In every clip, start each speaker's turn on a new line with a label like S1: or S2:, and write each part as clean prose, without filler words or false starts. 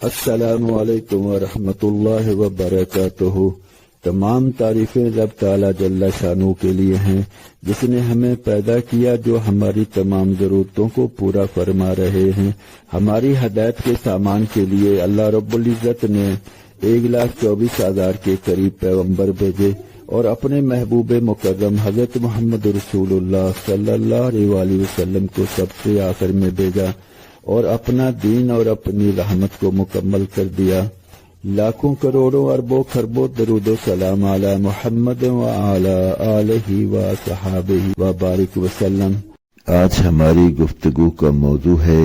S1: السلام علیکم ورحمۃ اللہ وبرکاتہ۔ تمام تعریفیں رب تعالی جل شانہ کے لیے ہیں، جس نے ہمیں پیدا کیا، جو ہماری تمام ضرورتوں کو پورا فرما رہے ہیں۔ ہماری ہدایت کے سامان کے لیے اللہ رب العزت نے 1,24,000 کے قریب پیغمبر بھیجے اور اپنے محبوب مکرم حضرت محمد رسول اللہ صلی اللہ علیہ وسلم کو سب سے آخر میں بھیجا اور اپنا دین اور اپنی رحمت کو مکمل کر دیا۔ لاکھوں کروڑوں اربوں خربوں درود و سلام علی محمد وعلی آلہ وصحابہ وبارک وسلم۔
S2: آج ہماری گفتگو کا موضوع ہے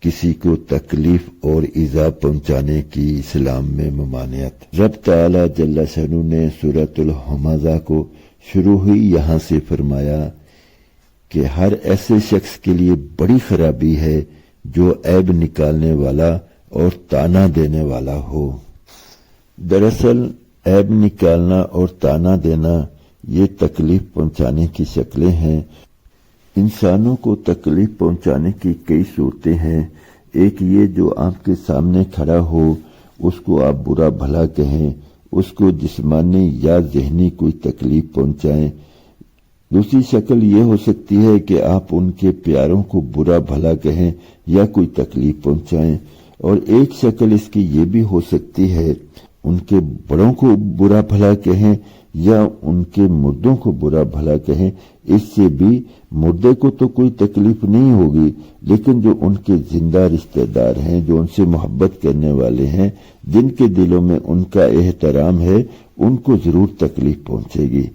S2: کسی کو تکلیف اور ایذا پہنچانے کی اسلام میں ممانعت۔ رب تعالی جل شانہ نے سورۃ الہمزہ کو شروع ہی یہاں سے فرمایا کہ ہر ایسے شخص کے لیے بڑی خرابی ہے جو عیب نکالنے والا اور تانا دینے والا ہو۔ دراصل عیب نکالنا اور تانا دینا یہ تکلیف پہنچانے کی شکلیں ہیں۔ انسانوں کو تکلیف پہنچانے کی کئی صورتیں ہیں۔ ایک یہ جو آپ کے سامنے کھڑا ہو، اس کو آپ برا بھلا کہیں، اس کو جسمانی یا ذہنی کوئی تکلیف پہنچائیں۔ دوسری شکل یہ ہو سکتی ہے کہ آپ ان کے پیاروں کو برا بھلا کہیں یا کوئی تکلیف پہنچائیں، اور ایک شکل اس کی یہ بھی ہو سکتی ہے ان کے بڑوں کو برا بھلا کہیں یا ان کے مردوں کو برا بھلا کہیں۔ اس سے بھی مردے کو تو کوئی تکلیف نہیں ہوگی، لیکن جو ان کے زندہ رشتہ دار ہیں، جو ان سے محبت کرنے والے ہیں، جن کے دلوں میں ان کا احترام ہے، ان کو ضرور تکلیف پہنچے گی۔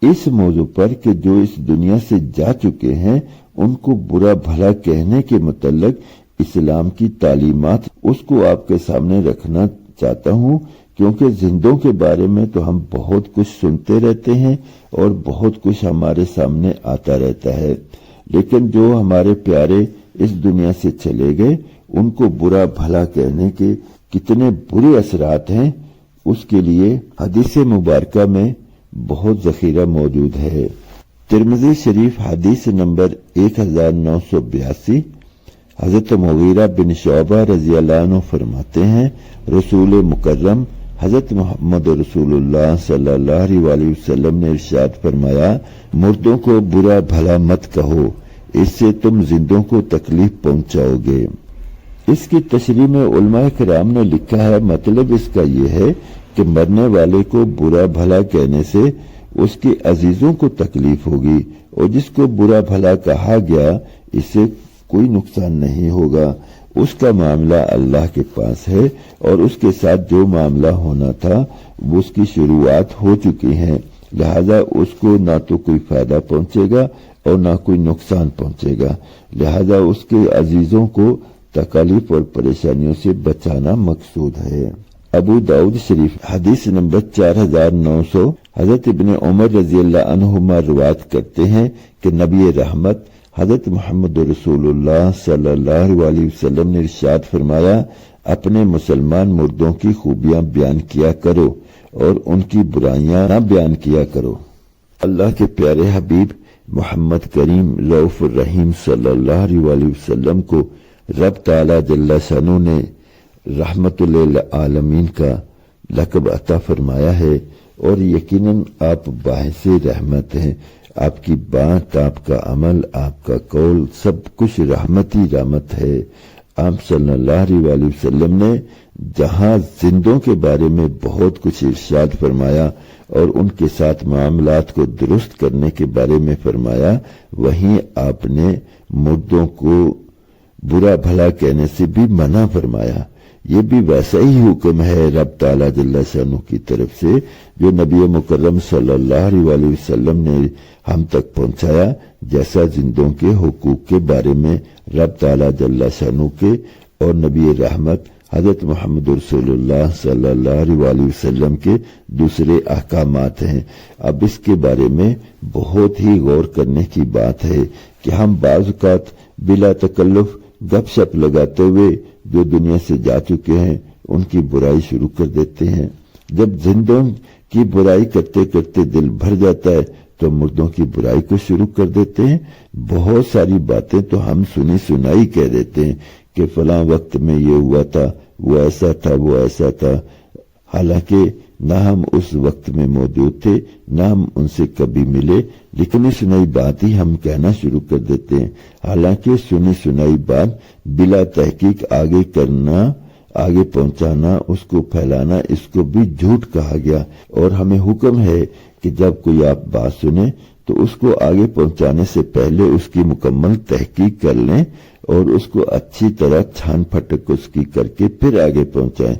S2: اس موضوع پر کہ جو اس دنیا سے جا چکے ہیں ان کو برا بھلا کہنے کے متعلق اسلام کی تعلیمات، اس کو آپ کے سامنے رکھنا چاہتا ہوں، کیونکہ زندوں کے بارے میں تو ہم بہت کچھ سنتے رہتے ہیں اور بہت کچھ ہمارے سامنے آتا رہتا ہے، لیکن جو ہمارے پیارے اس دنیا سے چلے گئے ان کو برا بھلا کہنے کے کتنے برے اثرات ہیں، اس کے لیے حدیث مبارکہ میں بہت ذخیرہ موجود ہے۔ ترمذی شریف حدیث نمبر 1982، حضرت مغیرہ بن شعبہ رضی اللہ عنہ فرماتے ہیں، رسول مکرم حضرت محمد رسول اللہ صلی اللہ علیہ وسلم نے ارشاد فرمایا، مردوں کو برا بھلا مت کہو، اس سے تم زندوں کو تکلیف پہنچاؤ گے۔ اس کی تشریح میں علماء کرام نے لکھا ہے، مطلب اس کا یہ ہے کہ مرنے والے کو برا بھلا کہنے سے اس کے عزیزوں کو تکلیف ہوگی، اور جس کو برا بھلا کہا گیا اس سے کوئی نقصان نہیں ہوگا۔ اس کا معاملہ اللہ کے پاس ہے، اور اس کے ساتھ جو معاملہ ہونا تھا وہ اس کی شروعات ہو چکی ہیں، لہذا اس کو نہ تو کوئی فائدہ پہنچے گا اور نہ کوئی نقصان پہنچے گا، لہذا اس کے عزیزوں کو تکالیف اور پریشانیوں سے بچانا مقصود ہے۔ ابو داؤد شریف حدیث نمبر 4900، حضرت ابن عمر رضی اللہ عنہما روایت کرتے ہیں کہ نبی رحمت حضرت محمد رسول اللہ صلی اللہ علیہ وسلم نے ارشاد فرمایا، اپنے مسلمان مردوں کی خوبیاں بیان کیا کرو اور ان کی برائیاں نہ بیان کیا کرو۔ اللہ کے پیارے حبیب محمد کریم رؤوف الرحیم صلی اللہ علیہ وسلم کو رب تعالی جل شانہ نے رحمت للعالمین کا لقب عطا فرمایا ہے، اور یقیناً آپ باعث رحمت ہیں۔ آپ کی بات، آپ کا عمل، آپ کا قول، سب کچھ رحمت ہی رحمت ہے۔ آپ صلی اللہ علیہ وسلم نے جہاں زندوں کے بارے میں بہت کچھ ارشاد فرمایا اور ان کے ساتھ معاملات کو درست کرنے کے بارے میں فرمایا، وہیں آپ نے مردوں کو برا بھلا کہنے سے بھی منع فرمایا۔ یہ بھی ویسا ہی حکم ہے رب تعالی جل شانہ کی طرف سے جو نبی مکرم صلی اللہ علیہ وسلم نے ہم تک پہنچایا، جیسا زندوں کے حقوق کے بارے میں رب تعالی جل شانہ کے اور نبی رحمت حضرت محمد رسول اللہ صلی اللہ علیہ وسلم کے دوسرے احکامات ہیں۔ اب اس کے بارے میں بہت ہی غور کرنے کی بات ہے کہ ہم بعض اوقات بلا تکلف گپ شپ لگاتے ہوئے جو دنیا سے جا چکے ہیں ان کی برائی شروع کر دیتے ہیں۔ جب زندوں کی برائی کرتے کرتے دل بھر جاتا ہے تو مردوں کی برائی کو شروع کر دیتے ہیں۔ بہت ساری باتیں تو ہم سنی سنائی کہہ دیتے ہیں کہ فلاں وقت میں یہ ہوا تھا، وہ ایسا تھا، وہ ایسا تھا، حالانکہ نہ ہم اس وقت میں موجود تھے، نہ ہم ان سے کبھی ملے، لیکن سنائی بات ہی ہم کہنا شروع کر دیتے ہیں، حالانکہ سنی سنائی بات بلا تحقیق آگے کرنا، آگے پہنچانا، اس کو پھیلانا، اس کو بھی جھوٹ کہا گیا۔ اور ہمیں حکم ہے کہ جب کوئی آپ بات سنیں تو اس کو آگے پہنچانے سے پہلے اس کی مکمل تحقیق کر لیں اور اس کو اچھی طرح چھان پھٹک اس کی کر کے پھر آگے پہنچائیں۔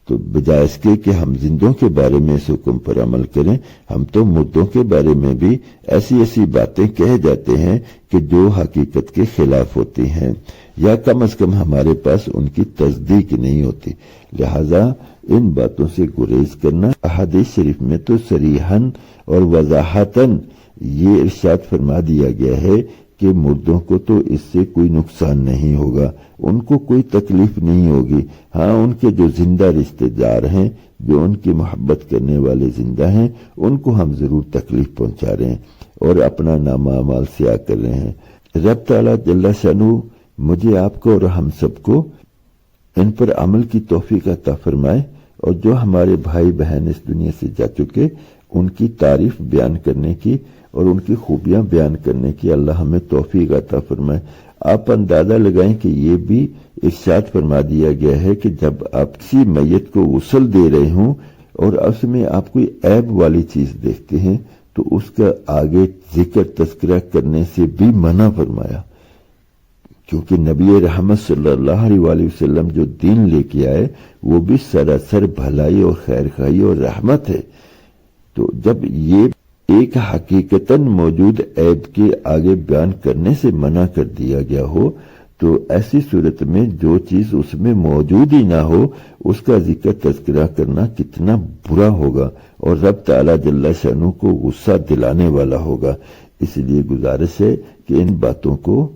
S2: تو بجائے اس کے کہ ہم زندوں کے بارے میں اس حکم پر عمل کریں، ہم تو مردوں کے بارے میں بھی ایسی ایسی باتیں کہہ جاتے ہیں کہ جو حقیقت کے خلاف ہوتی ہیں، یا کم از کم ہمارے پاس ان کی تصدیق نہیں ہوتی۔ لہذا ان باتوں سے گریز کرنا، احادیث شریف میں تو صریحاً اور وضاحتاً یہ ارشاد فرما دیا گیا ہے کہ مردوں کو تو اس سے کوئی نقصان نہیں ہوگا، ان کو کوئی تکلیف نہیں ہوگی۔ ہاں، ان کے جو زندہ رشتے دار ہیں، جو ان کی محبت کرنے والے زندہ ہیں، ان کو ہم ضرور تکلیف پہنچا رہے ہیں اور اپنا نامہ اعمال سیاہ کر رہے ہیں۔ رب تعالیٰ جل شانہ مجھے، آپ کو اور ہم سب کو ان پر عمل کی توفیق عطا فرمائے، اور جو ہمارے بھائی بہن اس دنیا سے جا چکے ان کی تعریف بیان کرنے کی اور ان کی خوبیاں بیان کرنے کی اللہ ہمیں توفیق عطا فرمائے۔ آپ اندازہ لگائیں کہ یہ بھی ارشاد فرما دیا گیا ہے کہ جب آپ کسی میت کو غسل دے رہے ہوں اور اس میں آپ کوئی عیب والی چیز دیکھتے ہیں تو اس کا آگے ذکر تذکرہ کرنے سے بھی منع فرمایا، کیونکہ نبی رحمت صلی اللہ علیہ وآلہ وسلم جو دین لے کے آئے وہ بھی سراسر بھلائی اور خیر خواہی اور رحمت ہے۔ تو جب یہ ایک حقیقتاً موجود عیب کے آگے بیان کرنے سے منع کر دیا گیا ہو تو ایسی صورت میں جو چیز اس میں موجود ہی نہ ہو اس کا ذکر تذکرہ کرنا کتنا برا ہوگا اور رب تعالیٰ جل شانہ کو غصہ دلانے والا ہوگا۔ اس لیے گزارش ہے کہ ان باتوں کو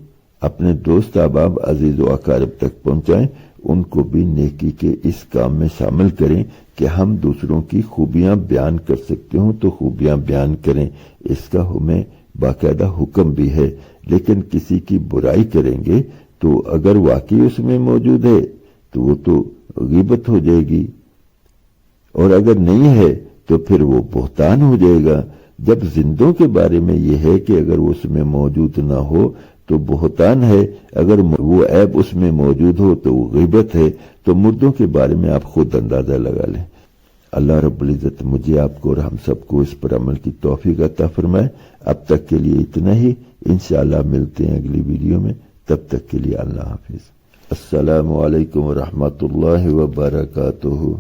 S2: اپنے دوست احباب عزیز و اقارب تک پہنچائیں، ان کو بھی نیکی کے اس کام میں شامل کریں کہ ہم دوسروں کی خوبیاں بیان کر سکتے ہوں تو خوبیاں بیان کریں، اس کا ہمیں باقاعدہ حکم بھی ہے۔ لیکن کسی کی برائی کریں گے تو اگر واقعی اس میں موجود ہے تو وہ تو غیبت ہو جائے گی، اور اگر نہیں ہے تو پھر وہ بہتان ہو جائے گا۔ جب زندوں کے بارے میں یہ ہے کہ اگر اس میں موجود نہ ہو تو بہتان ہے، اگر وہ عیب اس میں موجود ہو تو وہ غیبت ہے، تو مردوں کے بارے میں آپ خود اندازہ لگا لیں۔ اللہ رب العزت مجھے، آپ کو اور ہم سب کو اس پر عمل کی توفیق عطا فرمائے۔ اب تک کے لیے اتنا ہی، انشاءاللہ ملتے ہیں اگلی ویڈیو میں، تب تک کے لیے اللہ حافظ۔ السلام علیکم ورحمۃ اللہ وبرکاتہ۔